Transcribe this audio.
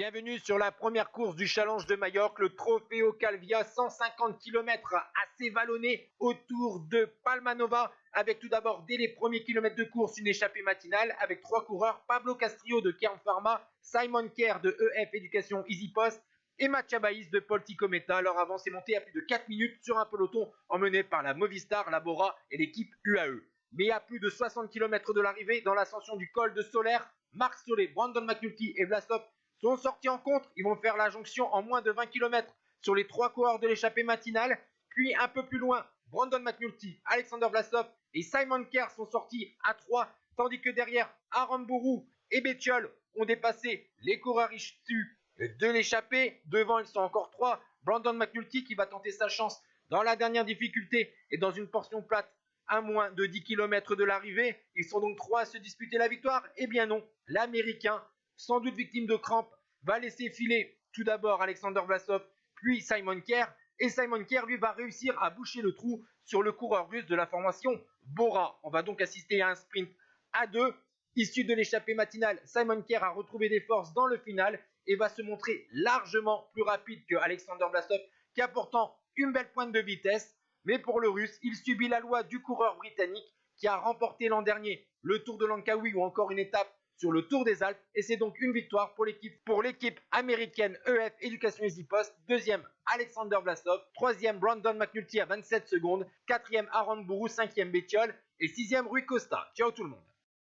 Bienvenue sur la première course du Challenge de Majorque, le Trofeo Calvia, 150 km assez vallonné autour de Palmanova, avec tout d'abord dès les premiers kilomètres de course une échappée matinale avec 3 coureurs, Pablo Castrillo de Kern Pharma, Simon Kerr de EF Éducation EasyPost et Mattia Baïs de Poltico Meta. Leur avance est montée à plus de 4 minutes sur un peloton emmené par la Movistar, la Bora et l'équipe UAE. Mais à plus de 60 km de l'arrivée, dans l'ascension du col de Solaire, Marc Solé, Brandon McNulty et Vlasov sont sortis en contre. Ils vont faire la jonction en moins de 20 km sur les 3 coureurs de l'échappée matinale. Puis un peu plus loin, Brandon McNulty, Alexander Vlasov et Simon Kerr sont sortis à 3, tandis que derrière, Aramburu et Bettiol ont dépassé les coureurs issus de l'échappée. Devant, ils sont encore 3. Brandon McNulty qui va tenter sa chance dans la dernière difficulté et dans une portion plate à moins de 10 km de l'arrivée. Ils sont donc 3 à se disputer la victoire. Eh bien non, l'Américain, sans doute victime de crampes, va laisser filer tout d'abord Alexander Vlasov, puis Simon Kerr. Et Simon Kerr, lui, va réussir à boucher le trou sur le coureur russe de la formation Bora. On va donc assister à un sprint à 2. Issu de l'échappée matinale, Simon Kerr a retrouvé des forces dans le final et va se montrer largement plus rapide que Alexander Vlasov, qui a pourtant une belle pointe de vitesse. Mais pour le russe, il subit la loi du coureur britannique qui a remporté l'an dernier le Tour de Langkawi ou encore une étape sur le Tour des Alpes. Et c'est donc une victoire pour l'équipe américaine EF Éducation EasyPost. Deuxième, Alexander Vlasov. Troisième, Brandon McNulty à 27 secondes. Quatrième, Aramburu. Cinquième, Bettiol. Et sixième, Rui Costa. Ciao tout le monde.